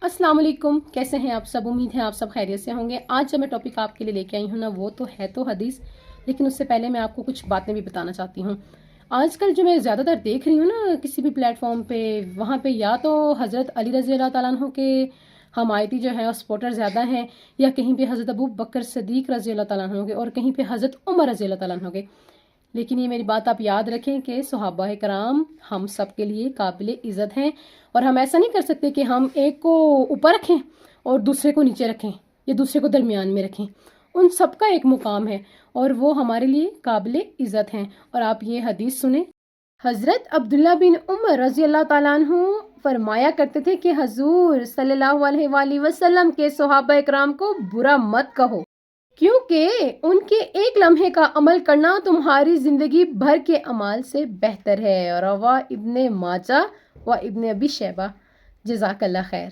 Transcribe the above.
अस्सलाम वालेकुम, कैसे हैं आप सब। उम्मीद है आप सब खैरियत से होंगे। आज जो मैं टॉपिक आपके लिए लेके आई हूँ ना, वो तो है हदीस, लेकिन उससे पहले मैं आपको कुछ बातें भी बताना चाहती हूँ। आजकल जो मैं ज़्यादातर देख रही हूँ ना किसी भी प्लेटफॉर्म पे, वहाँ पे या तो हज़रत अली रज़ी अल्लाह ताला अन्हु के हमायती जो हैं और सपोर्टर ज़्यादा हैं, या कहीं पे हज़रत अबू बकर सदीक रज़ी अल्लाह ताला अन्हु के, और कहीं पे हज़रत उमर रज़ी अल्लाह ताला अन्हु के। लेकिन ये मेरी बात आप याद रखें कि सहाबा कराम हम सब के लिए काबिल इज़्ज़त हैं, और हम ऐसा नहीं कर सकते कि हम एक को ऊपर रखें और दूसरे को नीचे रखें या दूसरे को दरमियान में रखें। उन सब का एक मुकाम है और वो हमारे लिए काबिल इज़्ज़त हैं। और आप ये हदीस सुने, हज़रत अब्दुल्ला बिन उमर रज़ी अल्लाह ताला अन्हु फरमाया करते थे कि हजूर सल्लल्लाहु अलैहि वसल्लम के सहाबा इकराम को बुरा मत कहो, क्योंकि उनके एक लम्हे का अमल करना तुम्हारी जिंदगी भर के अमाल से बेहतर है। रवा इब्ने माजा व इब्ने अबी शैबा। जज़ाकल्लाह खैर।